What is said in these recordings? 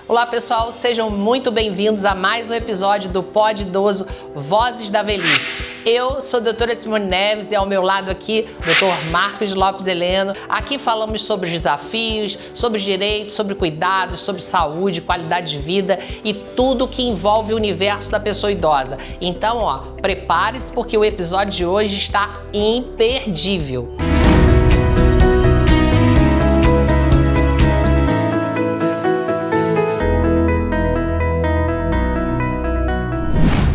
Olá pessoal, sejam muito bem-vindos a mais um episódio do Pod Idoso Vozes da Velhice. Eu sou a doutora Simone Neves e ao meu lado aqui, Dr. Marcos Lopes Heleno. Aqui falamos sobre os desafios, sobre os direitos, sobre cuidados, sobre saúde, qualidade de vida e tudo que envolve o universo da pessoa idosa. Então, prepare-se porque o episódio de hoje está imperdível.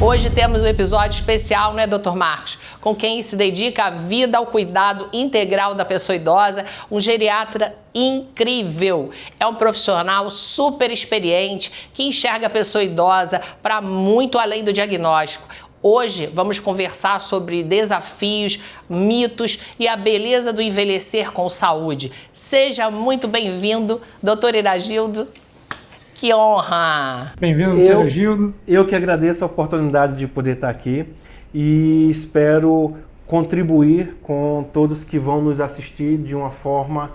Hoje temos um episódio especial, né, Dr. Marcos? Com quem se dedica a vida ao cuidado integral da pessoa idosa, um geriatra incrível. É um profissional super experiente que enxerga a pessoa idosa para muito além do diagnóstico. Hoje vamos conversar sobre desafios, mitos e a beleza do envelhecer com saúde. Seja muito bem-vindo, Dr. Iragildo. Que honra! Bem-vindo, doutor Gildo. Eu que agradeço a oportunidade de poder estar aqui e espero contribuir com todos que vão nos assistir de uma forma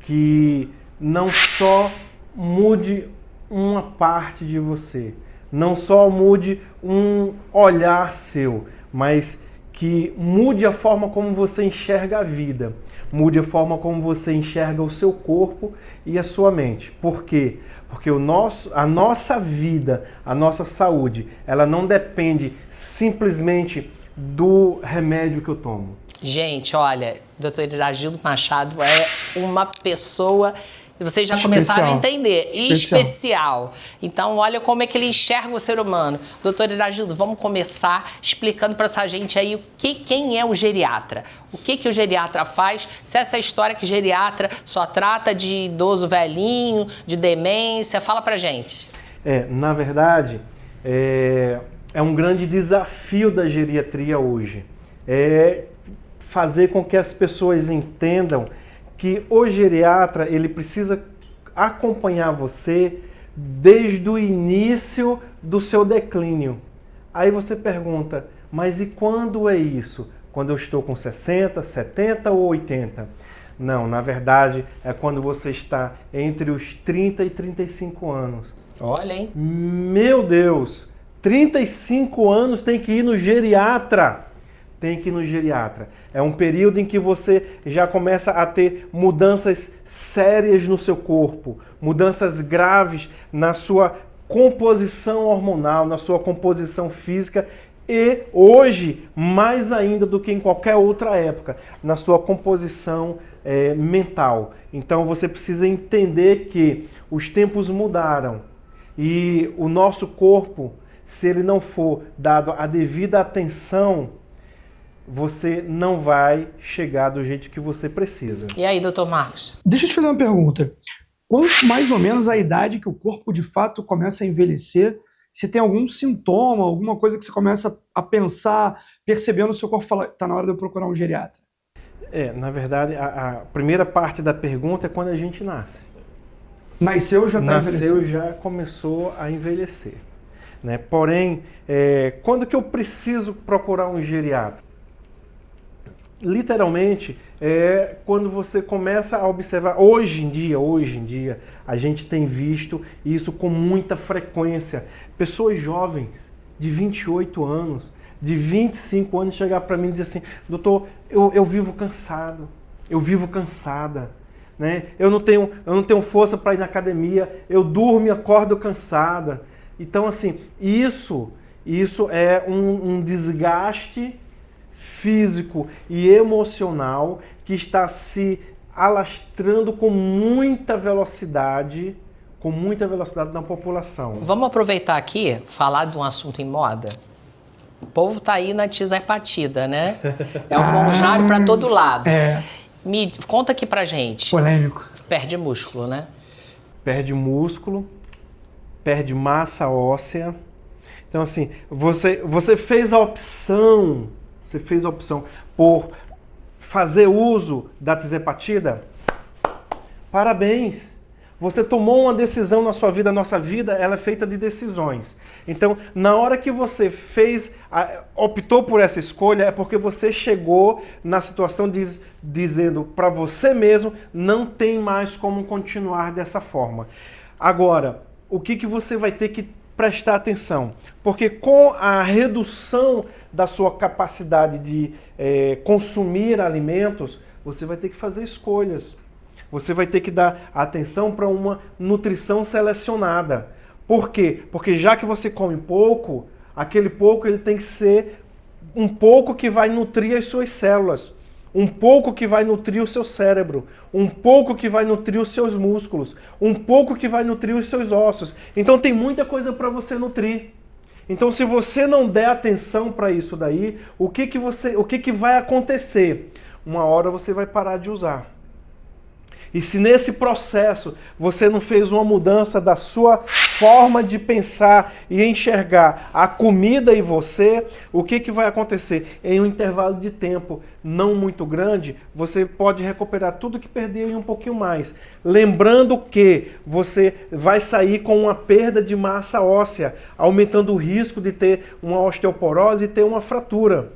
que não só mude uma parte de você, não só mude um olhar seu, mas que mude a forma como você enxerga a vida, mude a forma como você enxerga o seu corpo e a sua mente. Por quê? Porque a nossa vida, a nossa saúde, ela não depende simplesmente do remédio que eu tomo. Gente, olha, Dr. Iragildo Machado é uma pessoa que vocês já começaram a entender. Especial. Então, olha como é que ele enxerga o ser humano. Doutor Iragildo, vamos começar explicando para essa gente aí quem é o geriatra. O que o geriatra faz? Se essa história que geriatra só trata de idoso velhinho, de demência, fala pra gente. Na verdade, é um grande desafio da geriatria hoje. É fazer com que as pessoas entendam que o geriatra ele precisa acompanhar você desde o início do seu declínio. Aí você pergunta, mas e quando é isso? Quando eu estou com 60, 70 ou 80? Não, na verdade é quando você está entre os 30 e 35 anos. Olha, hein? Meu Deus, 35 anos tem que ir no geriatra. Tem que ir no geriatra. É um período em que você já começa a ter mudanças sérias no seu corpo, mudanças graves na sua composição hormonal, na sua composição física e hoje, mais ainda do que em qualquer outra época, na sua composição mental. Então você precisa entender que os tempos mudaram e o nosso corpo, se ele não for dado a devida atenção, você não vai chegar do jeito que você precisa. E aí, doutor Marcos? Deixa eu te fazer uma pergunta. Quanto mais ou menos a idade que o corpo de fato começa a envelhecer, se tem algum sintoma, alguma coisa que você começa a pensar, percebendo o seu corpo, fala, tá na hora de eu procurar um geriatra? Na verdade, a primeira parte da pergunta é quando a gente nasce. Nasceu já está envelhecendo? Nasceu já começou a envelhecer. Né? Porém, quando que eu preciso procurar um geriatra? Literalmente, quando você começa a observar, hoje em dia, a gente tem visto isso com muita frequência. Pessoas jovens, de 28 anos, de 25 anos, chegar para mim e dizer assim, doutor, eu vivo cansado, eu vivo cansada, né? Eu não tenho força para ir na academia, eu durmo e acordo cansada. Então, assim, isso é um desgaste físico e emocional que está se alastrando com muita velocidade na população. Vamos aproveitar aqui, falar de um assunto em moda. O povo tá aí na tisapatida, né? É o monjário para todo lado. Me conta aqui pra gente. Polêmico. Perde músculo, né? Perde músculo, perde massa óssea. Então, assim, você fez a opção por fazer uso da tisapatida? Parabéns! Você tomou uma decisão na sua vida, a nossa vida ela é feita de decisões. Então, na hora que você optou por essa escolha, é porque você chegou na situação dizendo para você mesmo, não tem mais como continuar dessa forma. Agora, o que você vai ter que prestar atenção? Porque com a redução da sua capacidade de consumir alimentos, você vai ter que fazer escolhas. Você vai ter que dar atenção para uma nutrição selecionada. Por quê? Porque já que você come pouco, aquele pouco ele tem que ser um pouco que vai nutrir as suas células, um pouco que vai nutrir o seu cérebro, um pouco que vai nutrir os seus músculos, um pouco que vai nutrir os seus ossos. Então tem muita coisa para você nutrir. Então se você não der atenção para isso daí, o que vai acontecer? Uma hora você vai parar de usar. E se nesse processo você não fez uma mudança da sua forma de pensar e enxergar a comida e você, o que vai acontecer? Em um intervalo de tempo não muito grande, você pode recuperar tudo que perdeu e um pouquinho mais. Lembrando que você vai sair com uma perda de massa óssea, aumentando o risco de ter uma osteoporose e ter uma fratura.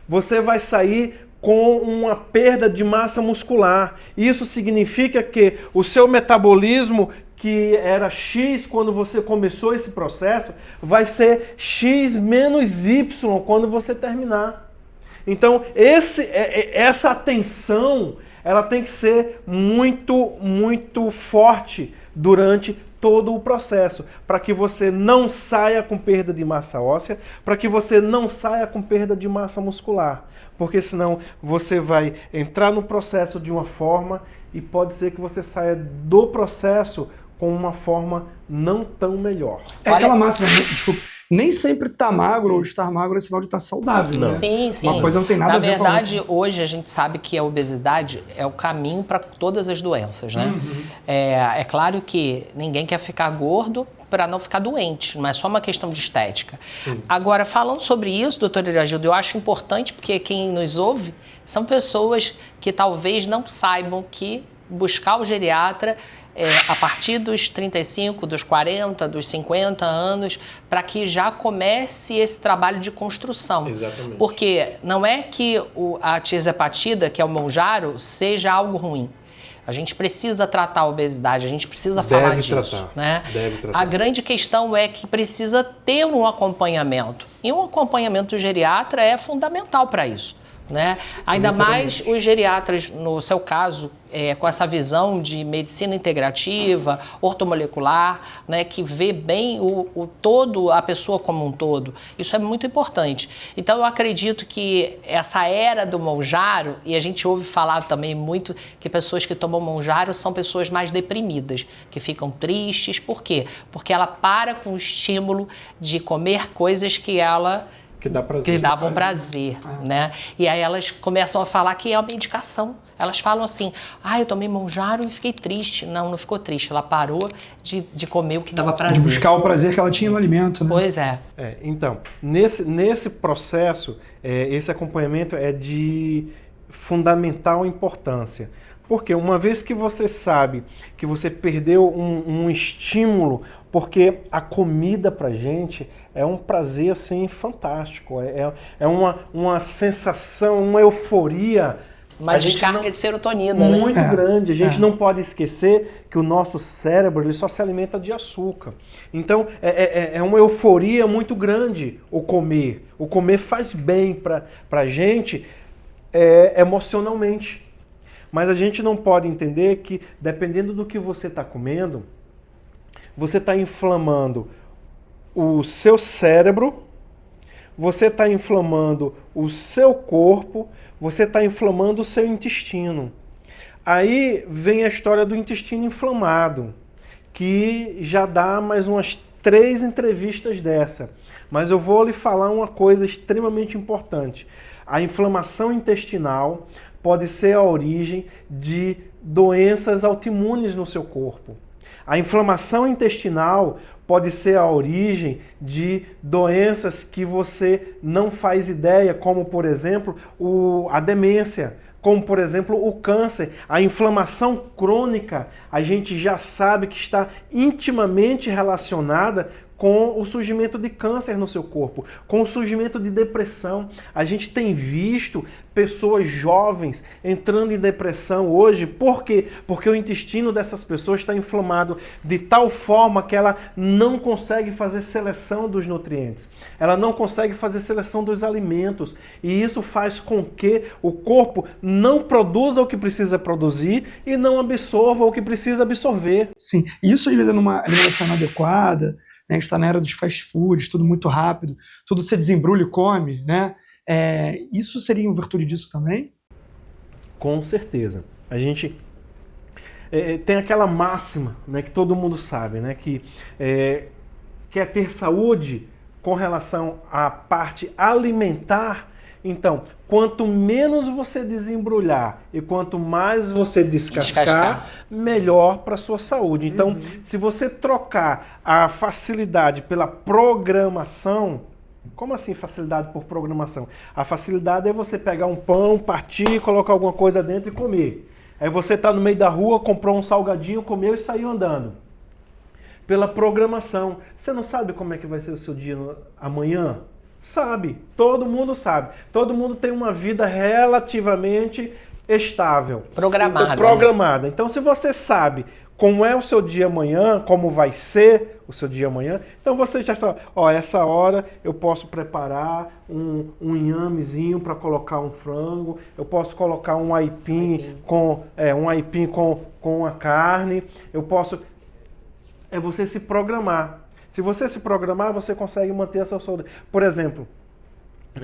Você vai sair com uma perda de massa muscular. Isso significa que o seu metabolismo, que era X quando você começou esse processo, vai ser X menos Y quando você terminar. Então, essa atenção, ela tem que ser muito, muito forte durante todo o processo, para que você não saia com perda de massa óssea, para que você não saia com perda de massa muscular. Porque senão você vai entrar no processo de uma forma e pode ser que você saia do processo com uma forma não tão melhor. É aquela máxima, desculpa, nem sempre estar magro ou estar magro é sinal de estar saudável, né? Sim, sim. Uma coisa não tem nada a ver com a outra. Na verdade, hoje a gente sabe que a obesidade é o caminho para todas as doenças, né? É claro que ninguém quer ficar gordo para não ficar doente, não é só uma questão de estética. Sim. Agora, falando sobre isso, doutor Iragildo, eu acho importante porque quem nos ouve são pessoas que talvez não saibam que buscar o geriatra a partir dos 35, dos 40, dos 50 anos, para que já comece esse trabalho de construção. Exatamente. Porque não é que a tirzepatida, que é o Mounjaro, seja algo ruim. A gente precisa tratar a obesidade, a gente precisa falar disso. Né? Deve tratar. A grande questão é que precisa ter um acompanhamento. E um acompanhamento do geriatra é fundamental para isso. Né? Ainda mais os geriatras, no seu caso, com essa visão de medicina integrativa, ortomolecular, né, que vê bem o todo, a pessoa como um todo. Isso é muito importante. Então eu acredito que essa era do Mounjaro, e a gente ouve falar também muito que pessoas que tomam Mounjaro são pessoas mais deprimidas, que ficam tristes. Por quê? Porque ela para com o estímulo de comer coisas que davam prazer, né? E aí elas começam a falar que é uma medicação. Elas falam assim, eu tomei Mounjaro e fiquei triste. Não ficou triste. Ela parou de comer o que dava prazer. De buscar o prazer que ela tinha no alimento, né? Pois é. Então, nesse processo, esse acompanhamento é de fundamental importância. Porque uma vez que você sabe que você perdeu um estímulo, porque a comida pra gente é um prazer assim fantástico, é uma sensação, uma euforia. Uma descarga de serotonina, né? Muito grande. A gente não pode esquecer que o nosso cérebro ele só se alimenta de açúcar. Então é uma euforia muito grande o comer. O comer faz bem pra gente emocionalmente. Mas a gente não pode entender que, dependendo do que você está comendo, você está inflamando o seu cérebro, você está inflamando o seu corpo, você está inflamando o seu intestino. Aí vem a história do intestino inflamado, que já dá mais umas 3 entrevistas dessa. Mas eu vou lhe falar uma coisa extremamente importante. A inflamação intestinal pode ser a origem de doenças autoimunes no seu corpo. A inflamação intestinal pode ser a origem de doenças que você não faz ideia, como, por exemplo, a demência, como, por exemplo, o câncer. A inflamação crônica, a gente já sabe que está intimamente relacionada com o surgimento de câncer no seu corpo, com o surgimento de depressão. A gente tem visto pessoas jovens entrando em depressão hoje. Por quê? Porque o intestino dessas pessoas está inflamado de tal forma que ela não consegue fazer seleção dos nutrientes. Ela não consegue fazer seleção dos alimentos. E isso faz com que o corpo não produza o que precisa produzir e não absorva o que precisa absorver. Sim, e isso às vezes é numa alimentação inadequada, né? A gente está na era dos fast foods, tudo muito rápido, tudo você desembrulha e come, né? Isso seria uma virtude disso também? Com certeza. A gente tem aquela máxima, né, que todo mundo sabe, né, que quer ter saúde com relação à parte alimentar. Então, quanto menos você desembrulhar e quanto mais você descascar, melhor para a sua saúde. Então, se você trocar a facilidade pela programação. Como assim facilidade por programação? A facilidade é você pegar um pão, partir, colocar alguma coisa dentro e comer. Aí você está no meio da rua, comprou um salgadinho, comeu e saiu andando. Pela programação. Você não sabe como é que vai ser o seu dia amanhã? Sabe. Todo mundo sabe. Todo mundo tem uma vida relativamente estável. Programada. Então, programada. Então, se você sabe como é o seu dia amanhã, como vai ser o seu dia amanhã, então você já sabe, essa hora eu posso preparar um inhamezinho para colocar um frango, eu posso colocar um aipim com a carne, eu posso... É você se programar. Se você se programar, você consegue manter a sua saúde. Por exemplo,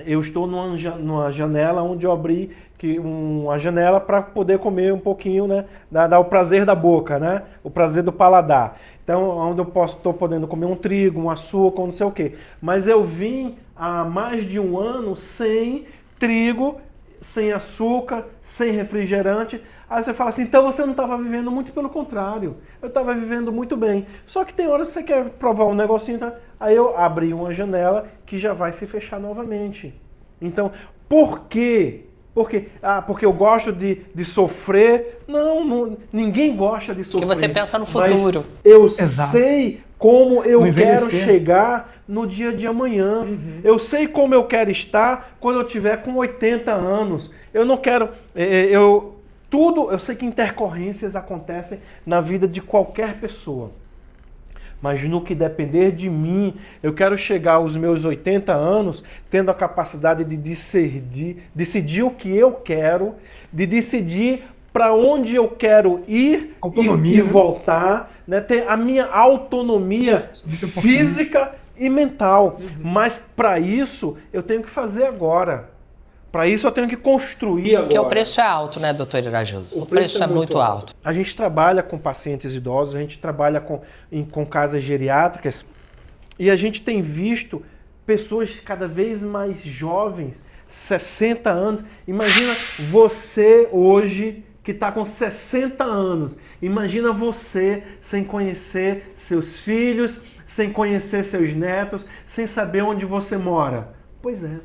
eu estou numa janela onde eu abri uma janela para poder comer um pouquinho, né? Dar o prazer da boca, né? O prazer do paladar. Então, onde eu estou podendo comer um trigo, um açúcar, não sei o quê. Mas eu vim há mais de um ano sem trigo, sem açúcar, sem refrigerante. Aí você fala assim, então você não estava vivendo, muito pelo contrário. Eu estava vivendo muito bem. Só que tem horas que você quer provar um negocinho, tá? Aí eu abri uma janela que já vai se fechar novamente. Então, por quê? Porque eu gosto de sofrer. Não, ninguém gosta de sofrer. Que você pensa no futuro. Eu sei como eu quero chegar no dia de amanhã. Eu sei como eu quero estar quando eu tiver com 80 anos. Eu não quero... eu sei que intercorrências acontecem na vida de qualquer pessoa. Mas no que depender de mim, eu quero chegar aos meus 80 anos tendo a capacidade de decidir o que eu quero, de decidir para onde eu quero ir e voltar, né? Ter a minha autonomia física e mental. Mas para isso eu tenho que fazer agora. Para isso eu tenho que construir agora. Porque o preço é alto, né, doutor Irajudo? O preço é muito alto. A gente trabalha com pacientes idosos, a gente trabalha com casas geriátricas e a gente tem visto pessoas cada vez mais jovens, 60 anos. Imagina você hoje que está com 60 anos. Imagina você sem conhecer seus filhos, sem conhecer seus netos, sem saber onde você mora. Pois é.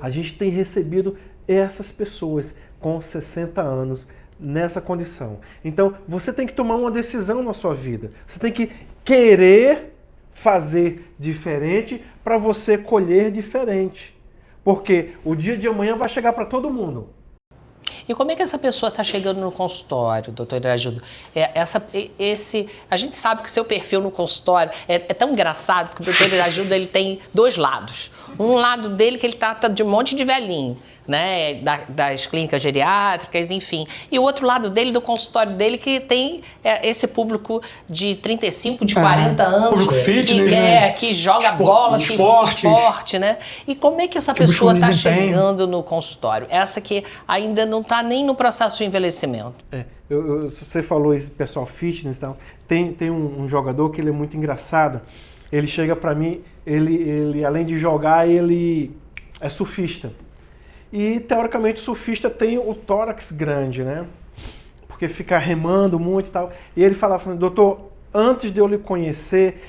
A gente tem recebido essas pessoas com 60 anos nessa condição. Então, você tem que tomar uma decisão na sua vida. Você tem que querer fazer diferente para você colher diferente. Porque o dia de amanhã vai chegar para todo mundo. E como é que essa pessoa está chegando no consultório, doutor Irajudo? A gente sabe que o seu perfil no consultório é tão engraçado, porque o doutor Irajudo ele tem dois lados. Um lado dele que ele trata de um monte de velhinho, né, das clínicas geriátricas, enfim. E o outro lado dele, do consultório dele, que tem esse público de 35, de 40 anos. Público fitness, né? Que joga bola, que esporte, né? E como é que essa pessoa está chegando no consultório? Essa que ainda não está nem no processo de envelhecimento. Você falou esse pessoal fitness, então, tem um jogador que ele é muito engraçado. Ele chega para mim, ele além de jogar, ele é surfista. E, teoricamente, o surfista tem o tórax grande, né? Porque fica remando muito e tal. E ele falava, doutor, antes de eu lhe conhecer,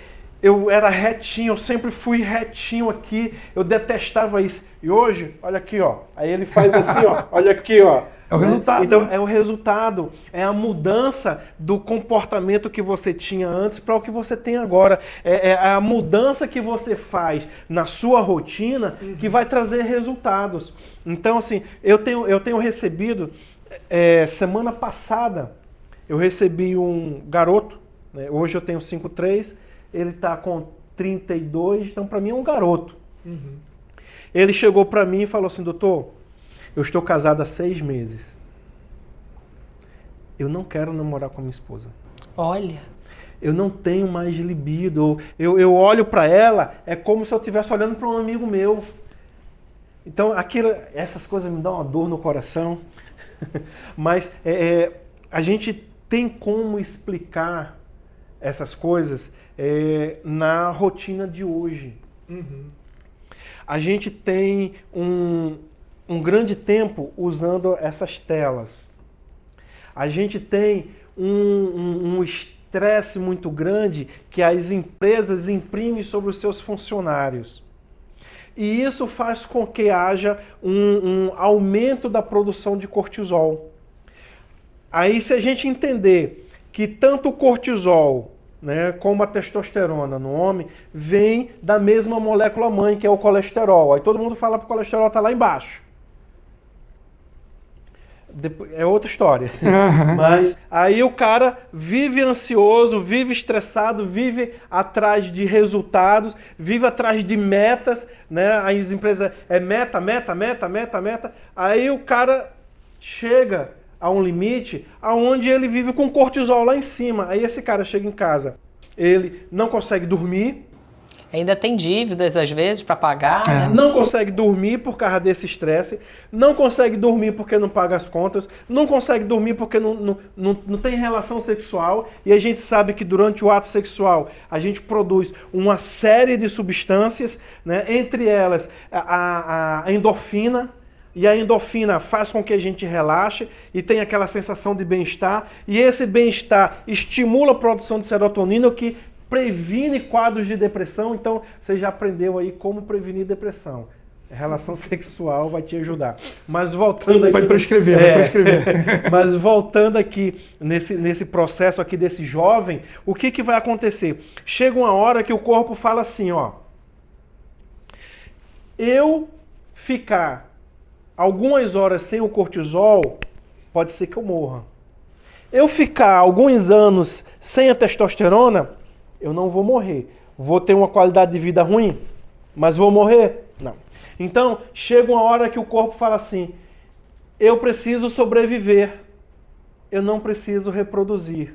eu era retinho, eu sempre fui retinho aqui, eu detestava isso. E hoje, olha aqui, ó. Aí ele faz assim, ó, olha aqui, ó. É o resultado. Então, é o resultado, é a mudança do comportamento que você tinha antes para o que você tem agora. É a mudança que você faz na sua rotina que vai trazer resultados. Então, assim, eu tenho recebido, semana passada, eu recebi um garoto, né, hoje eu tenho 5'3", ele está com 32, então para mim é um garoto. Ele chegou para mim e falou assim: doutor, eu estou casado há 6 meses. Eu não quero namorar com a minha esposa. Olha. Eu não tenho mais libido. Eu olho para ela, é como se eu estivesse olhando para um amigo meu. Então, essas coisas me dão uma dor no coração. Mas a gente tem como explicar essas coisas na rotina de hoje. A gente tem um grande tempo usando essas telas. A gente tem um estresse muito grande que as empresas imprimem sobre os seus funcionários. E isso faz com que haja um aumento da produção de cortisol. Aí, se a gente entender que tanto o cortisol, né, como a testosterona no homem, vem da mesma molécula mãe, que é o colesterol. Aí todo mundo fala que o colesterol está lá embaixo. É outra história. Mas aí o cara vive ansioso, vive estressado, vive atrás de resultados, vive atrás de metas, né? Aí as empresas meta. Aí o cara chega a um limite aonde ele vive com cortisol lá em cima. Aí esse cara chega em casa, ele não consegue dormir. Ainda tem dívidas, às vezes, para pagar. Né? Não consegue dormir por causa desse estresse, não consegue dormir porque não paga as contas, não consegue dormir porque não tem relação sexual. E a gente sabe que durante o ato sexual a gente produz uma série de substâncias, né? Entre elas a endorfina. E a endorfina faz com que a gente relaxe e tenha aquela sensação de bem-estar. E esse bem-estar estimula a produção de serotonina, o que previne quadros de depressão. Então, você já aprendeu aí como prevenir depressão. A relação sexual vai te ajudar. Mas voltando aqui... Vai prescrever. Mas voltando aqui nesse processo aqui desse jovem, o que vai acontecer? Chega uma hora que o corpo fala assim, ó... Eu ficar algumas horas sem o cortisol, pode ser que eu morra. Eu ficar alguns anos sem a testosterona, eu não vou morrer. Vou ter uma qualidade de vida ruim, mas vou morrer? Não. Então, chega uma hora que o corpo fala assim, eu preciso sobreviver, eu não preciso reproduzir.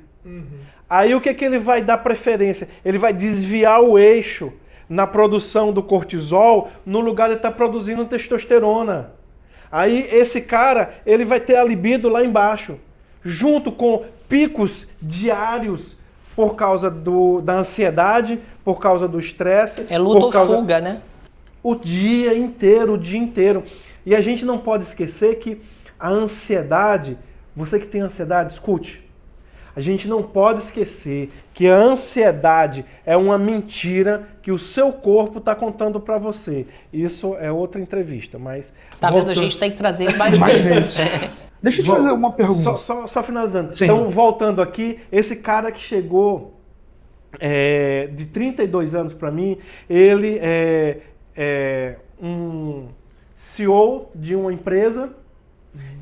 Aí o que ele vai dar preferência? Ele vai desviar o eixo na produção do cortisol, no lugar de estar produzindo testosterona. Aí esse cara, ele vai ter a libido lá embaixo, junto com picos diários por causa da ansiedade, por causa do estresse. É luta ou fuga, né? O dia inteiro. E a gente não pode esquecer que a ansiedade, você que tem ansiedade, escute. A gente não pode esquecer que a ansiedade é uma mentira que o seu corpo está contando para você. Isso é outra entrevista, mas... Tá vendo? A gente tem que trazer ele mais vezes. Deixa eu te fazer uma pergunta. Só finalizando. Sim. Então, voltando aqui, esse cara que chegou de 32 anos para mim, ele é um CEO de uma empresa.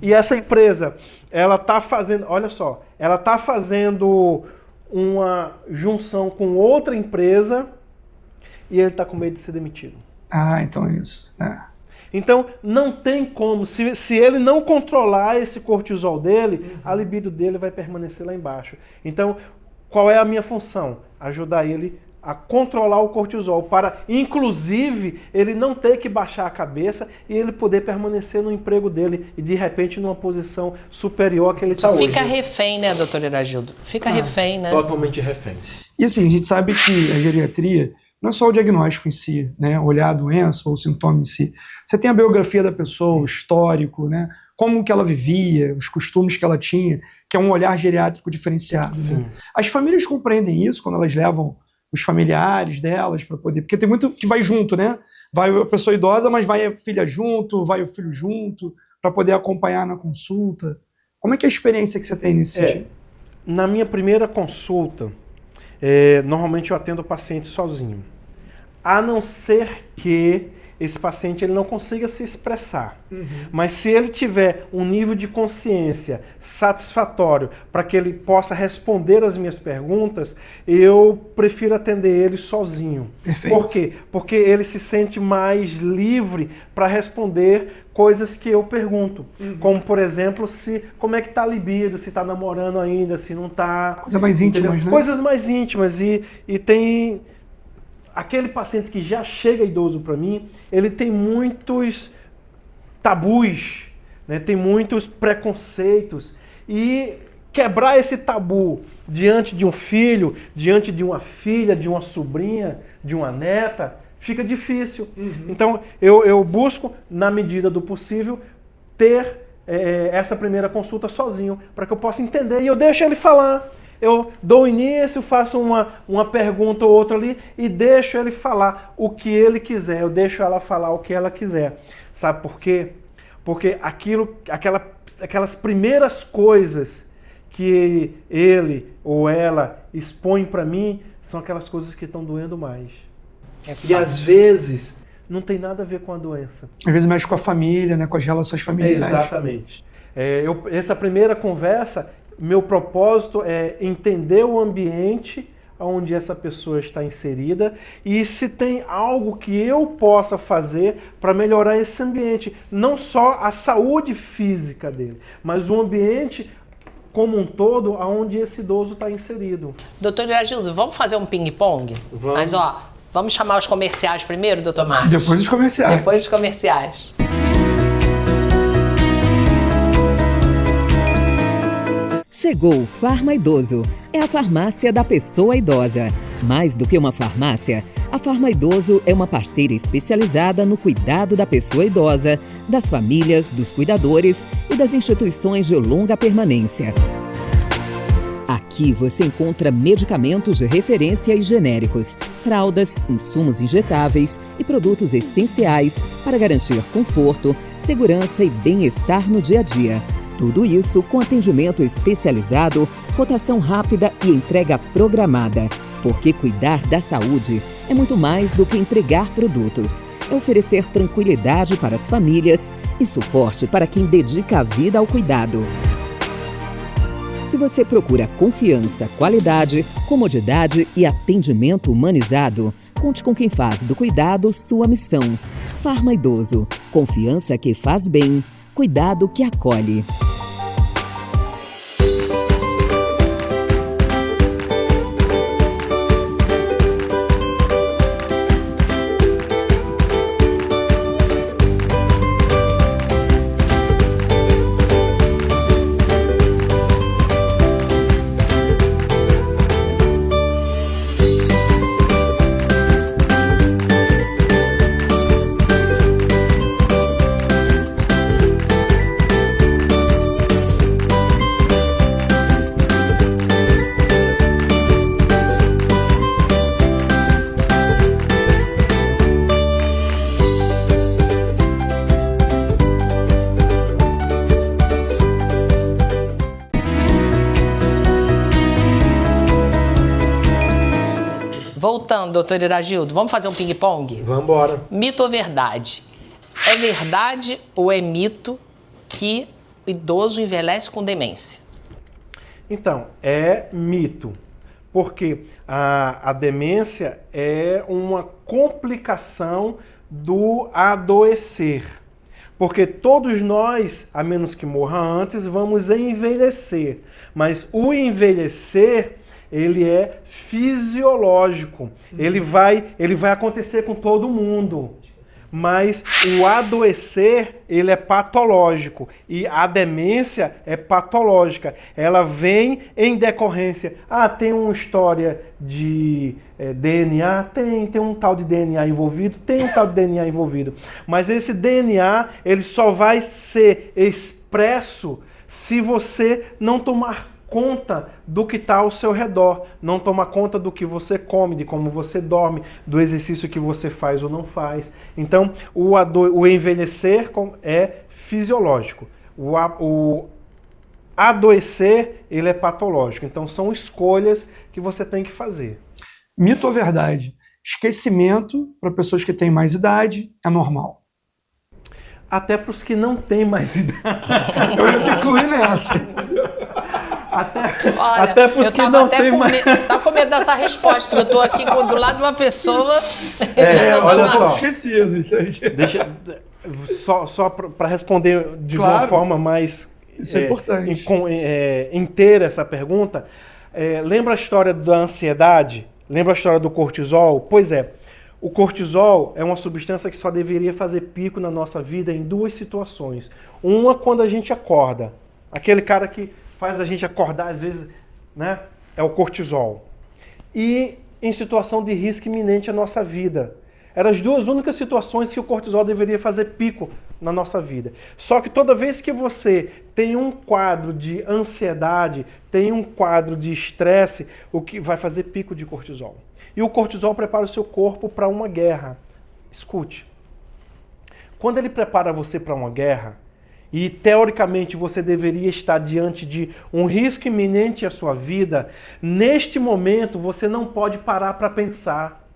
E essa empresa, ela está fazendo, olha só, ela está fazendo uma junção com outra empresa e ele está com medo de ser demitido. Ah, então é isso. Então, não tem como, se ele não controlar esse cortisol dele, a libido dele vai permanecer lá embaixo. Então, qual é a minha função? Ajudar ele a controlar o cortisol, para, inclusive, ele não ter que baixar a cabeça e ele poder permanecer no emprego dele e, de repente, numa posição superior à que ele está hoje. Fica refém, né, doutor Iragildo? Fica refém, né? Totalmente refém. E assim, a gente sabe que a geriatria não é só o diagnóstico em si, né? Olhar a doença ou o sintoma em si. Você tem a biografia da pessoa, o histórico, né? Como que ela vivia, os costumes que ela tinha, que é um olhar geriátrico diferenciado. Né? As famílias compreendem isso quando elas levam os familiares delas para poder... Porque tem muito que vai junto, né? Vai a pessoa idosa, mas vai a filha junto, vai o filho junto. para poder acompanhar na consulta? Como é que é a experiência que você tem nesse sentido? Na minha primeira consulta, normalmente eu atendo o paciente sozinho. A não ser que esse paciente ele não consiga se expressar. Mas se ele tiver um nível de consciência satisfatório para que ele possa responder as minhas perguntas, eu prefiro atender ele sozinho. Perfeito. Por quê? Porque ele se sente mais livre para responder coisas que eu pergunto. Como, por exemplo, como é que tá a libido, se está namorando ainda, se não está... Coisas mais íntimas, né? Coisas mais íntimas. E tem... Aquele paciente que já chega idoso para mim, ele tem muitos tabus, né? Tem muitos preconceitos. E quebrar esse tabu diante de um filho, diante de uma filha, de uma sobrinha, de uma neta, fica difícil. Então, eu busco, na medida do possível, ter essa primeira consulta sozinho, para que eu possa entender e eu deixo ele falar. Eu dou início, faço uma pergunta ou outra ali e deixo ele falar o que ele quiser. Eu deixo ela falar o que ela quiser. Sabe por quê? Porque aquelas primeiras coisas que ele ou ela expõe para mim são aquelas coisas que estão doendo mais. E às vezes não tem nada a ver com a doença. Às vezes mexe com a família, né? Com as relações familiares. Exatamente. Essa primeira conversa... Meu propósito é entender o ambiente onde essa pessoa está inserida e se tem algo que eu possa fazer para melhorar esse ambiente. Não só a saúde física dele, mas o ambiente como um todo onde esse idoso está inserido. Doutor Iragildo, vamos fazer um ping-pong? Vamos. Mas, vamos chamar os comerciais primeiro, doutor Marcos? Depois dos comerciais. Depois dos comerciais. Chegou o Farma Idoso. É a farmácia da pessoa idosa. Mais do que uma farmácia, a Farma Idoso é uma parceira especializada no cuidado da pessoa idosa, das famílias, dos cuidadores e das instituições de longa permanência. Aqui você encontra medicamentos de referência e genéricos, fraldas, insumos injetáveis e produtos essenciais para garantir conforto, segurança e bem-estar no dia a dia. Tudo isso com atendimento especializado, cotação rápida e entrega programada. Porque cuidar da saúde é muito mais do que entregar produtos. É oferecer tranquilidade para as famílias e suporte para quem dedica a vida ao cuidado. Se você procura confiança, qualidade, comodidade e atendimento humanizado, conte com quem faz do cuidado sua missão. Farma Idoso. Confiança que faz bem. Cuidado que acolhe. Voltando, doutor Iragildo, vamos fazer um ping-pong? Vamos embora. Mito ou verdade? É verdade ou é mito que o idoso envelhece com demência? Então, é mito. Porque a demência é uma complicação do adoecer. Porque todos nós, a menos que morra antes, vamos envelhecer. Mas o envelhecer, ele é fisiológico. Ele vai acontecer com todo mundo. Mas o adoecer, ele é patológico. E a demência é patológica. Ela vem em decorrência. Tem uma história de DNA? Tem um tal de DNA envolvido? Tem um tal de DNA envolvido. Mas esse DNA, ele só vai ser expresso se você não tomar conta do que está ao seu redor, não toma conta do que você come, de como você dorme, do exercício que você faz ou não faz. Então, o envelhecer é fisiológico. O adoecer, ele é patológico. Então, são escolhas que você tem que fazer. Mito ou verdade? Esquecimento para pessoas que têm mais idade é normal. Até para os que não têm mais idade. Eu ia me incluir nessa. Até para os que não têm mais... Tava com medo dessa resposta, porque eu tô aqui do lado de uma pessoa... olha só. Esquecido, entende? Só para responder de Claro. uma forma mais... Isso é importante. Inteira essa pergunta. Lembra a história da ansiedade? Lembra a história do cortisol? Pois é. O cortisol é uma substância que só deveria fazer pico na nossa vida em duas situações. Uma, quando a gente acorda. Aquele cara que faz a gente acordar, às vezes, né? É o cortisol. E em situação de risco iminente à nossa vida. Eram as duas únicas situações que o cortisol deveria fazer pico na nossa vida. Só que toda vez que você tem um quadro de ansiedade, tem um quadro de estresse, o que vai fazer pico de cortisol. E o cortisol prepara o seu corpo para uma guerra. Escute. Quando ele prepara você para uma guerra, e teoricamente você deveria estar diante de um risco iminente à sua vida, neste momento você não pode parar para pensar.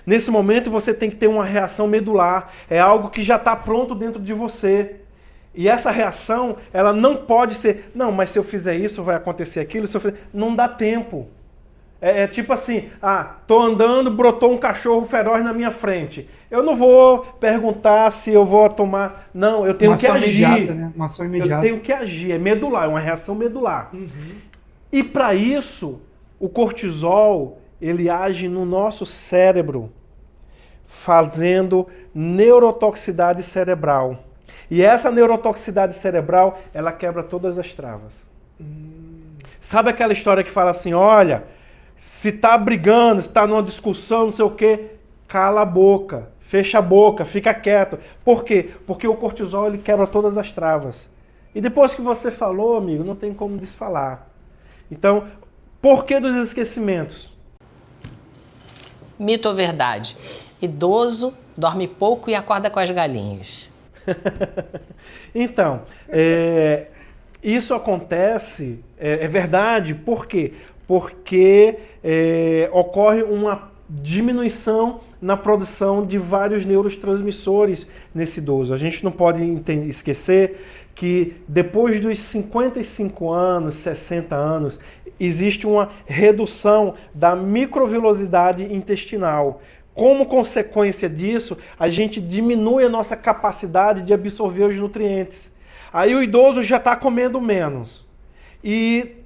Nesse momento você tem que ter uma reação medular, é algo que já está pronto dentro de você. E essa reação, ela não pode ser, não, mas se eu fizer isso vai acontecer aquilo, se eu fizer... não dá tempo. É tipo assim, tô andando, brotou um cachorro feroz na minha frente. Eu não vou perguntar se eu vou tomar, não, eu tenho que agir. Imediata, né? Uma ação imediata. Eu tenho que agir, é medular, é uma reação medular. Uhum. E para isso, o cortisol, ele age no nosso cérebro, fazendo neurotoxicidade cerebral. E essa neurotoxicidade cerebral, ela quebra todas as travas. Sabe aquela história que fala assim, olha, se tá brigando, se tá numa discussão, não sei o quê, cala a boca, fecha a boca, fica quieto. Por quê? Porque o cortisol, ele quebra todas as travas. E depois que você falou, amigo, não tem como desfalar. Então, por que dos esquecimentos? Mito ou verdade? Idoso dorme pouco e acorda com as galinhas. Então, isso acontece, é verdade, por quê? Porque ocorre uma diminuição na produção de vários neurotransmissores nesse idoso. A gente não pode esquecer que depois dos 55 anos, 60 anos, existe uma redução da microvilosidade intestinal. Como consequência disso, a gente diminui a nossa capacidade de absorver os nutrientes. Aí o idoso já está comendo menos e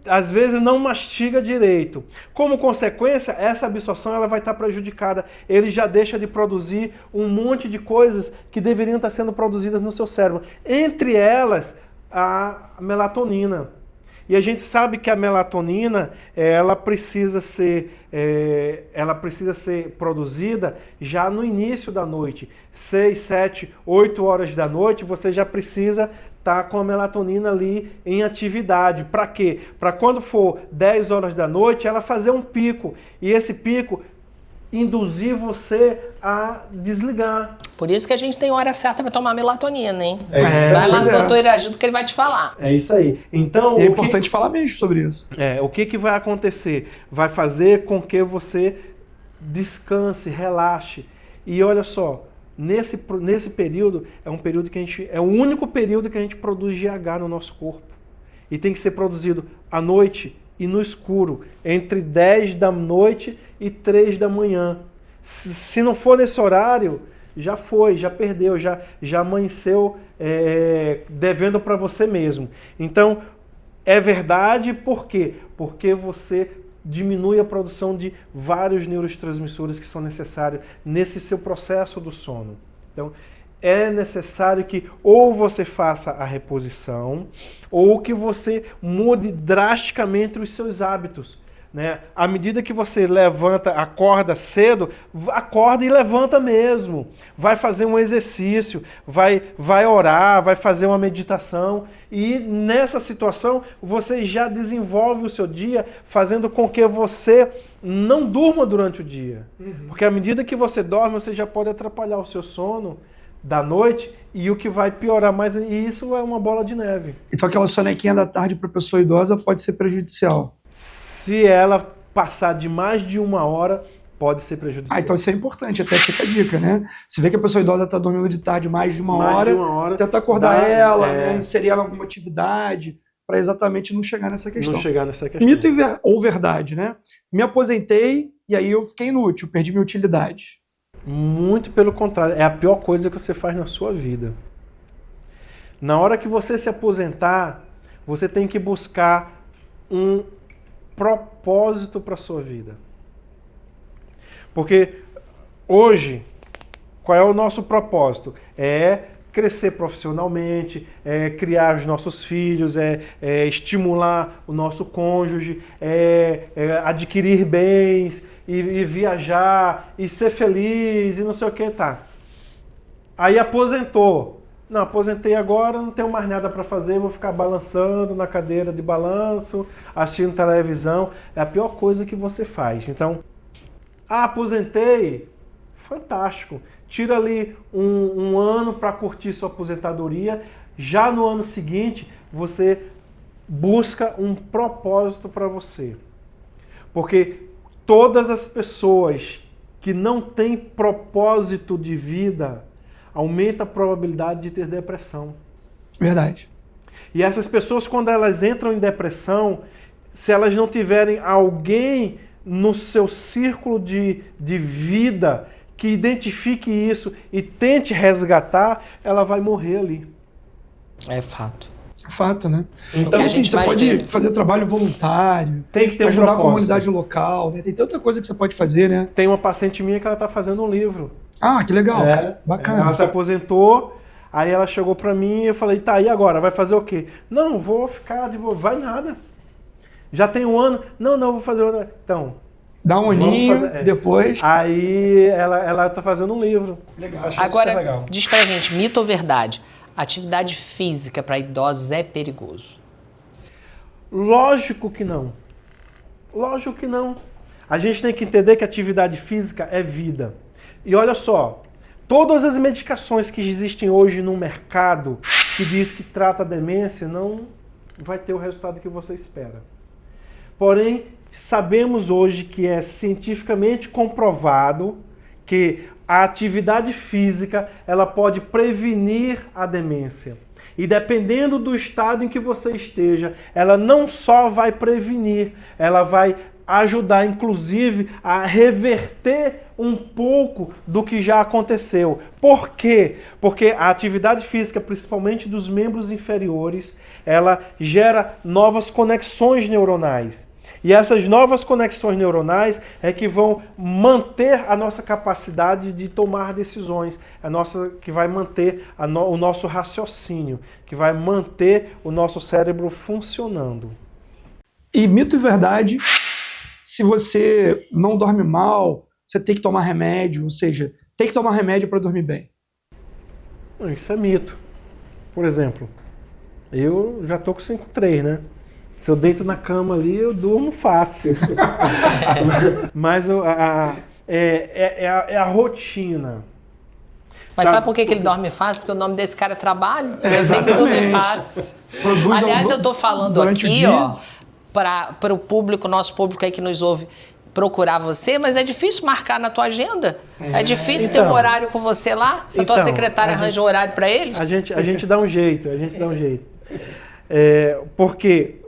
às vezes não mastiga direito. Como consequência, essa absorção ela vai estar prejudicada. Ele já deixa de produzir um monte de coisas que deveriam estar sendo produzidas no seu cérebro. Entre elas, a melatonina. E a gente sabe que a melatonina, ela precisa ser produzida já no início da noite. 6, 7, 8 horas da noite, você já precisa estar com a melatonina ali em atividade. Para quê? Para quando for 10 horas da noite, ela fazer um pico. E esse pico induzir você a desligar. Por isso que a gente tem hora certa para tomar melatonina, hein? Vai lá no doutor Irajudo que ele vai te falar. É isso aí. Então, é importante falar mesmo sobre isso. O que vai acontecer? Vai fazer com que você descanse, relaxe. E olha só, nesse período, é o único período que a gente produz GH no nosso corpo. E tem que ser produzido à noite e no escuro, entre 10 da noite e 3 da manhã. Se não for nesse horário, já foi, já perdeu, já amanheceu devendo para você mesmo. Então, é verdade, por quê? Porque você diminui a produção de vários neurotransmissores que são necessários nesse seu processo do sono. Então, é necessário que ou você faça a reposição ou que você mude drasticamente os seus hábitos. né? À medida que você levanta, acorda cedo, acorda e levanta mesmo. Vai fazer um exercício, vai orar, vai fazer uma meditação. E nessa situação, você já desenvolve o seu dia, fazendo com que você não durma durante o dia. Porque à medida que você dorme, você já pode atrapalhar o seu sono da noite, e o que vai piorar mais, e isso é uma bola de neve. Então aquela sonequinha da tarde para pessoa idosa pode ser prejudicial. Se ela passar de mais de 1 hora, pode ser prejudicial. Então isso é importante, até fica a dica, né? Se vê que a pessoa idosa está dormindo de tarde mais de uma hora, tenta acordar ela, né? Inserir ela em alguma atividade, para exatamente não chegar nessa questão. Não chegar nessa questão. Mito ou verdade, né? Me aposentei e aí eu fiquei inútil, perdi minha utilidade. Muito pelo contrário, é a pior coisa que você faz na sua vida. Na hora que você se aposentar, você tem que buscar um propósito para a sua vida. Porque hoje, qual é o nosso propósito? É crescer profissionalmente, é criar os nossos filhos, é estimular o nosso cônjuge, é adquirir bens, e viajar, e ser feliz, e não sei o que, tá. Aí aposentou. Não, aposentei agora, não tenho mais nada para fazer, vou ficar balançando na cadeira de balanço, assistindo televisão. É a pior coisa que você faz. Então, aposentei, fantástico. Tira ali um ano para curtir sua aposentadoria. Já no ano seguinte, você busca um propósito para você. Porque todas as pessoas que não têm propósito de vida, aumenta a probabilidade de ter depressão. Verdade. E essas pessoas, quando elas entram em depressão, se elas não tiverem alguém no seu círculo de vida que identifique isso e tente resgatar, ela vai morrer ali. É fato. É fato, né? Então, assim, você pode fazer trabalho voluntário, tem que ter ajudar a propósito. comunidade local, né? Tem tanta coisa que você pode fazer, né? Tem uma paciente minha que ela está fazendo um livro. Ah, que legal, cara. Bacana. Ela se aposentou, aí ela chegou para mim e eu falei, tá, e agora? Vai fazer o quê? Não, vou ficar de boa. Vai nada. Já tem 1 ano. Não, vou fazer outra. Então, dá um aninho, depois. Aí ela tá fazendo um livro. Legal. Agora, legal. diz pra gente, mito ou verdade? Atividade física para idosos é perigoso? Lógico que não. Lógico que não. A gente tem que entender que atividade física é vida. E olha só, todas as medicações que existem hoje no mercado que diz que trata a demência não vai ter o resultado que você espera. Porém, sabemos hoje que é cientificamente comprovado que a atividade física ela pode prevenir a demência. E dependendo do estado em que você esteja, ela não só vai prevenir, ela vai ajudar, inclusive, a reverter um pouco do que já aconteceu. Por quê? Porque a atividade física, principalmente dos membros inferiores, ela gera novas conexões neuronais. E essas novas conexões neuronais é que vão manter a nossa capacidade de tomar decisões, que vai manter o nosso raciocínio, que vai manter o nosso cérebro funcionando. E mito e verdade, se você não dorme mal, você tem que tomar remédio, ou seja, tem que tomar remédio para dormir bem. Isso é mito. Por exemplo, eu já tô com 5,3, né? Se eu deito na cama ali, eu durmo fácil. Mas é a rotina. Mas sabe por que ele dorme fácil? Porque o nome desse cara é trabalho. Ele tem que dormir fácil. Aliás, eu tô falando aqui, ó, para o público, nosso público aí que nos ouve, procurar você, mas é difícil marcar na tua agenda. É difícil ter um horário com você lá. Se a tua secretária arranja um horário para eles. A gente dá um jeito, porque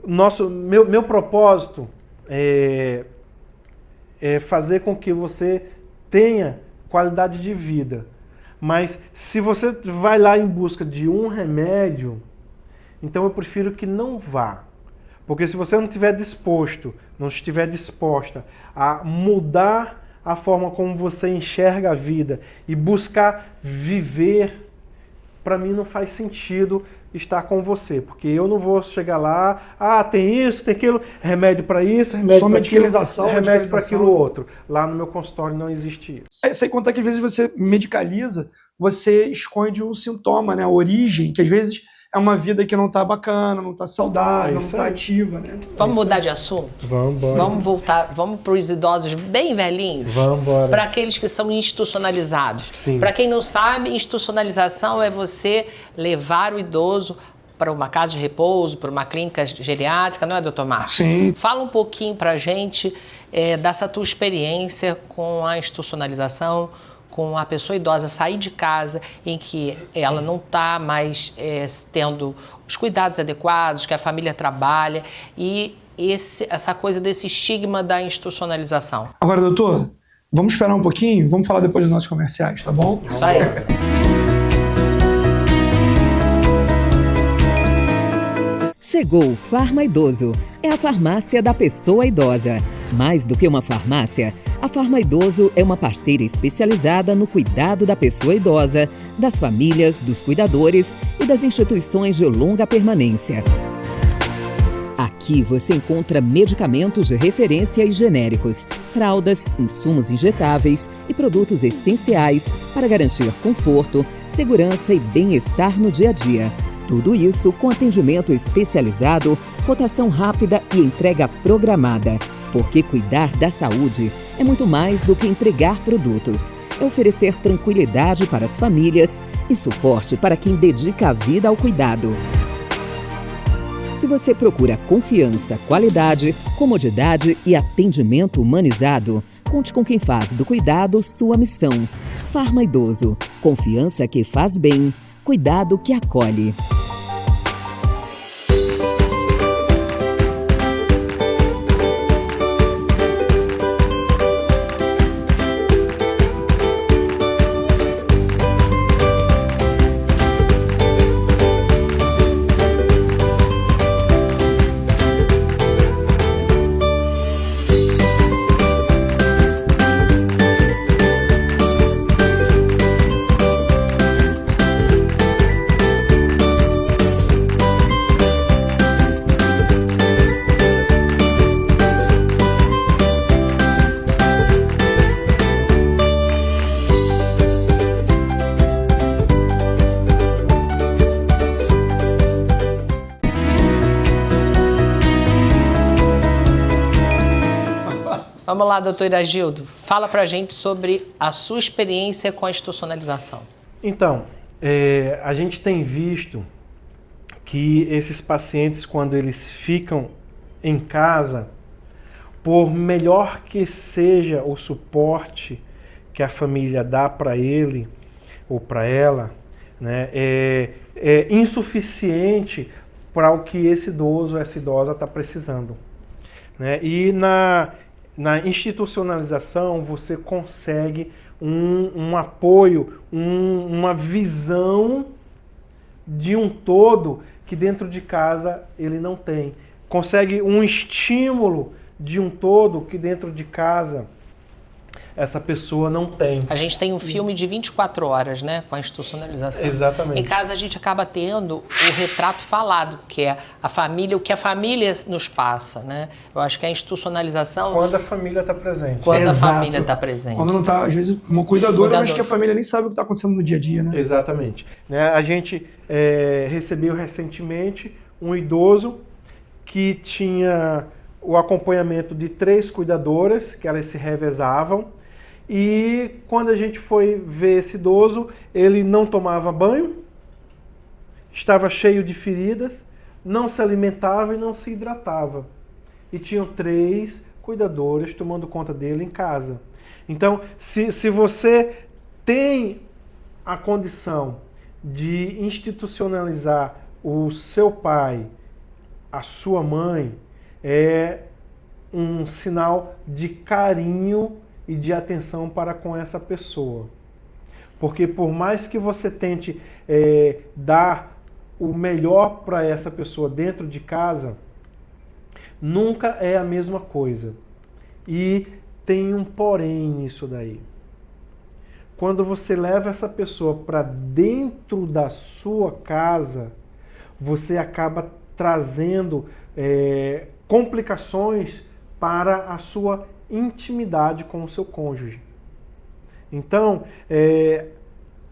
meu propósito é fazer com que você tenha qualidade de vida. Mas se você vai lá em busca de um remédio, então eu prefiro que não vá. Porque se você não estiver disposta a mudar a forma como você enxerga a vida e buscar viver para mim não faz sentido estar com você, porque eu não vou chegar lá, tem isso, tem aquilo, remédio para isso, remédio para aquilo, remédio para aquilo outro. Lá no meu consultório não existe isso. Sem contar que às vezes você medicaliza, você esconde o sintoma, né? A origem, que às vezes é uma vida que não está bacana, não está saudável, não está ativa, né? Vamos mudar de assunto? Vamos embora. Vamos voltar, vamos para os idosos bem velhinhos? Vamos embora. Para aqueles que são institucionalizados. Sim. Para quem não sabe, institucionalização é você levar o idoso para uma casa de repouso, para uma clínica geriátrica, não é, doutor Marcos? Sim. Fala um pouquinho para a gente dessa tua experiência com a institucionalização, com a pessoa idosa sair de casa em que ela não está mais tendo os cuidados adequados, que a família trabalha e essa coisa desse estigma da institucionalização. Agora, doutor, vamos esperar um pouquinho, vamos falar depois dos nossos comerciais, tá bom? Isso aí. Chegou o Farma Idoso. É a farmácia da pessoa idosa. Mais do que uma farmácia, a Farma Idoso é uma parceira especializada no cuidado da pessoa idosa, das famílias, dos cuidadores e das instituições de longa permanência. Aqui você encontra medicamentos de referência e genéricos, fraldas, insumos injetáveis e produtos essenciais para garantir conforto, segurança e bem-estar no dia a dia. Tudo isso com atendimento especializado, cotação rápida e entrega programada. Porque cuidar da saúde é muito mais do que entregar produtos. É oferecer tranquilidade para as famílias e suporte para quem dedica a vida ao cuidado. Se você procura confiança, qualidade, comodidade e atendimento humanizado, conte com quem faz do cuidado sua missão. Farma Idoso. Confiança que faz bem. Cuidado que acolhe. Vamos lá, doutor Iragildo. Fala pra gente sobre a sua experiência com a institucionalização. Então, a gente tem visto que esses pacientes, quando eles ficam em casa, por melhor que seja o suporte que a família dá para ele ou para ela, né, é insuficiente para o que esse idoso ou essa idosa está precisando, né? E na institucionalização você consegue um apoio, uma visão de um todo que dentro de casa ele não tem. Consegue um estímulo de um todo que dentro de casa essa pessoa não tem. A gente tem um filme de 24 horas, né, com a institucionalização. Exatamente. Em casa a gente acaba tendo o retrato falado, que é a família, o que a família nos passa, né? Eu acho que a institucionalização... Quando a família está presente. Quando Exato. a família está presente. Quando não está, às vezes, uma cuidadora, mas que a família nem sabe o que está acontecendo no dia a dia, né? Exatamente. Né? A gente recebeu recentemente um idoso que tinha o acompanhamento de 3 cuidadoras, que elas se revezavam, e quando a gente foi ver esse idoso, ele não tomava banho, estava cheio de feridas, não se alimentava e não se hidratava. E tinham 3 cuidadoras tomando conta dele em casa. Então, se você tem a condição de institucionalizar o seu pai, a sua mãe, é um sinal de carinho e de atenção para com essa pessoa. Porque por mais que você tente dar o melhor para essa pessoa dentro de casa, nunca é a mesma coisa. E tem um porém nisso daí. quando você leva essa pessoa para dentro da sua casa, você acaba trazendo complicações para a sua intimidade com o seu cônjuge. Então,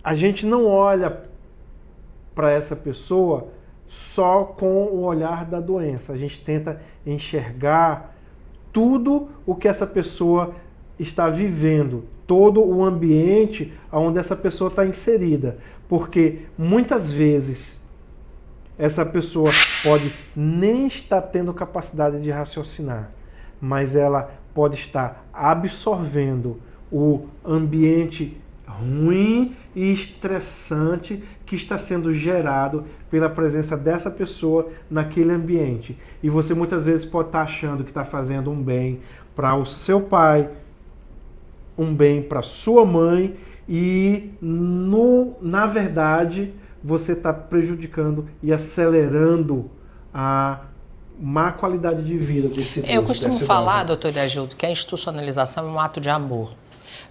a gente não olha para essa pessoa só com o olhar da doença. A gente tenta enxergar tudo o que essa pessoa está vivendo, todo o ambiente onde essa pessoa está inserida. Porque muitas vezes essa pessoa pode nem estar tendo capacidade de raciocinar, mas ela pode estar absorvendo o ambiente ruim e estressante que está sendo gerado pela presença dessa pessoa naquele ambiente. E você muitas vezes pode estar achando que está fazendo um bem para o seu pai, um bem para sua mãe, e na verdade você está prejudicando e acelerando a má qualidade de vida desse idoso. Eu costumo falar, doutor Iraildo, que a institucionalização é um ato de amor.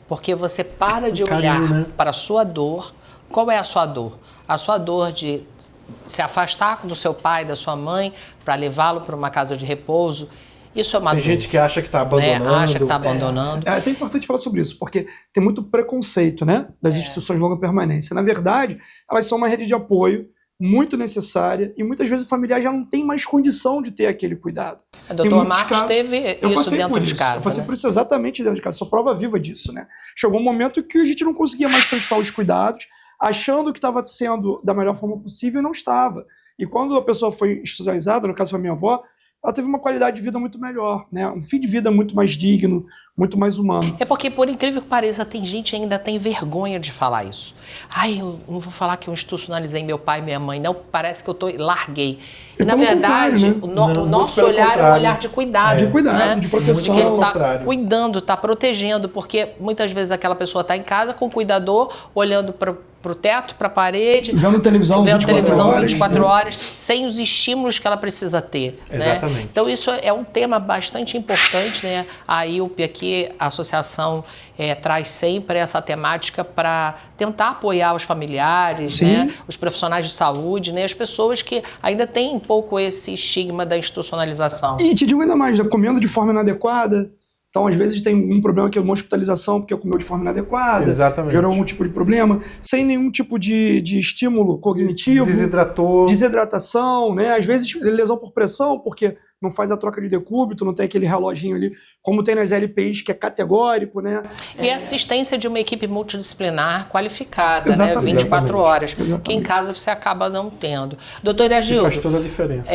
Porque você para de olhar, né, para a sua dor. Qual é a sua dor? A sua dor de se afastar do seu pai, da sua mãe, para levá-lo para uma casa de repouso. Isso é uma dor. Tem gente que acha que está abandonando. Acha que está abandonando. É até importante falar sobre isso, porque tem muito preconceito, né, das instituições de longa permanência. Na verdade, elas são uma rede de apoio muito necessária e muitas vezes o familiar já não tem mais condição de ter aquele cuidado. O doutor Marcos teve isso dentro de casa. Eu passei por isso exatamente dentro de casa, sou prova viva disso, né? Chegou um momento que a gente não conseguia mais prestar os cuidados, achando que estava sendo da melhor forma possível e não estava. E quando a pessoa foi institucionalizada, no caso foi a minha avó, ela teve uma qualidade de vida muito melhor, né? Um fim de vida muito mais digno, muito mais humano. É porque, por incrível que pareça, tem gente que ainda tem vergonha de falar isso. Ai, eu não vou falar que eu institucionalizei meu pai e minha mãe, não, parece que eu larguei. E, na verdade, né? o nosso olhar é um olhar de cuidado. De cuidado, né? de proteção. De que ele está cuidando, está protegendo, porque muitas vezes aquela pessoa está em casa com o cuidador, olhando para o teto, para a parede, vendo televisão 24 horas, sem os estímulos que ela precisa ter. Exatamente. Né? Então isso é um tema bastante importante, né? A IUP aqui, a associação, traz sempre essa temática para tentar apoiar os familiares, né? Os profissionais de saúde, né? As pessoas que ainda têm um pouco esse estigma da institucionalização. E te digo ainda mais, comendo de forma inadequada. Então, às vezes, tem um problema que é uma hospitalização porque comeu de forma inadequada. Exatamente. Gerou algum tipo de problema, sem nenhum tipo de estímulo cognitivo. Desidratou. Desidratação, né? Às vezes, lesão por pressão, porque não faz a troca de decúbito, não tem aquele reloginho ali, como tem nas LPIs, que é categórico, né? E a assistência de uma equipe multidisciplinar qualificada, né? 24 horas, que em casa você acaba não tendo. Doutor Iraildo, faz toda a diferença.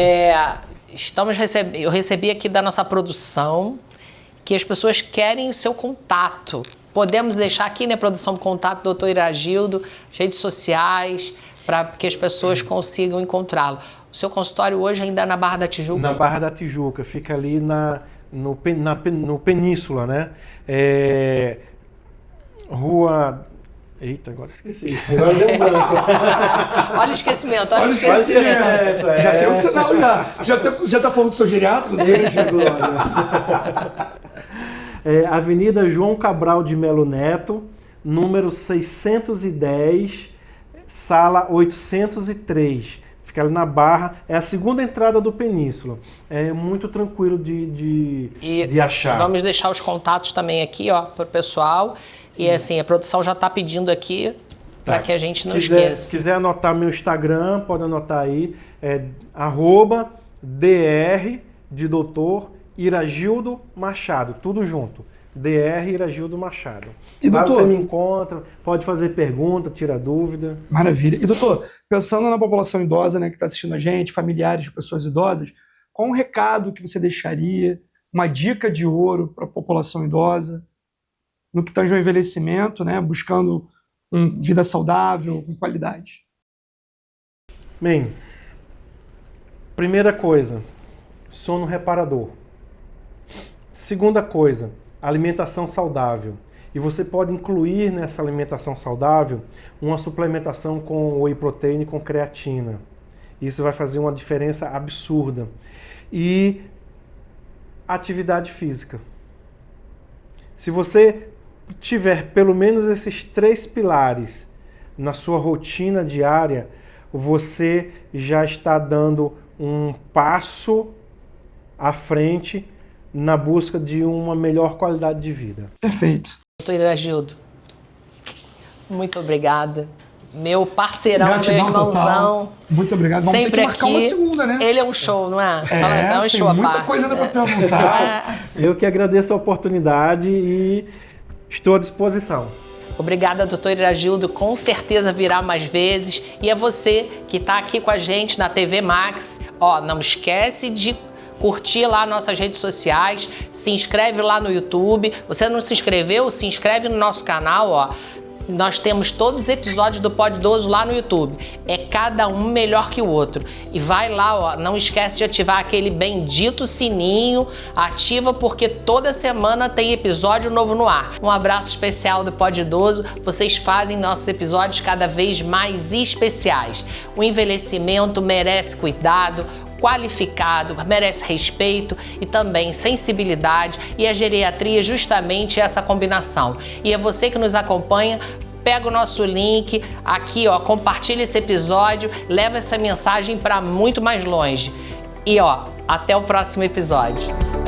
Eu recebi aqui da nossa produção que as pessoas querem o seu contato. Podemos deixar aqui, né, produção, contato do doutor Iraildo, redes sociais, para que as pessoas consigam encontrá-lo. O seu consultório hoje ainda é na Barra da Tijuca? Na Barra da Tijuca, fica ali no Península, né? Rua... Eita, agora esqueci. Agora deu branco. Olha o esquecimento, olha o esquecimento. Já tem um sinal já. Você já está falando com o seu geriatra? Avenida João Cabral de Melo Neto, número 610, sala 803. Fica ali na Barra, é a segunda entrada do Península. É muito tranquilo de achar. Vamos deixar os contatos também aqui, para o pessoal. E assim, a produção já está pedindo aqui para que a gente não esqueça. Se quiser anotar meu Instagram, pode anotar aí, @dr de doutor Iraildo Machado, tudo junto. Dr. Iraildo Machado. E, lá doutor, você me encontra, pode fazer pergunta, tira dúvida. Maravilha. E doutor, pensando na população idosa, né, que está assistindo a gente, familiares de pessoas idosas, qual um recado que você deixaria, uma dica de ouro para a população idosa, no que tange ao envelhecimento, né, buscando uma vida saudável, com qualidade? Bem, primeira coisa, sono reparador. Segunda coisa, alimentação saudável. E você pode incluir nessa alimentação saudável uma suplementação com whey protein e com creatina. Isso vai fazer uma diferença absurda. E atividade física. Se você tiver pelo menos esses 3 pilares na sua rotina diária, você já está dando um passo à frente na busca de uma melhor qualidade de vida. Perfeito. Doutor Iragildo, muito obrigada. Meu parceirão, Gratidão meu irmãozão. total. Muito obrigado. Vamos Sempre ter que marcar aqui. uma segunda, né? Ele é um show, não é? Fala, é um tem show à muita parte, coisa ainda né? pra perguntar. Eu que agradeço a oportunidade e estou à disposição. Obrigada, doutor Iragildo. Com certeza virá mais vezes. E é você que está aqui com a gente na TV Max. Ó, não esquece de curtir lá nossas redes sociais, se inscreve lá no YouTube. Você não se inscreveu? Se inscreve no nosso canal, ó. Nós temos todos os episódios do Pod Idoso lá no YouTube. É cada um melhor que o outro. E vai lá, ó, não esquece de ativar aquele bendito sininho. Ativa porque toda semana tem episódio novo no ar. Um abraço especial do Pod Idoso. Vocês fazem nossos episódios cada vez mais especiais. O envelhecimento merece cuidado, qualificado, merece respeito e também sensibilidade, e a geriatria é justamente essa combinação. E é você que nos acompanha, pega o nosso link aqui, ó, compartilha esse episódio, leva essa mensagem para muito mais longe. E ó, até o próximo episódio.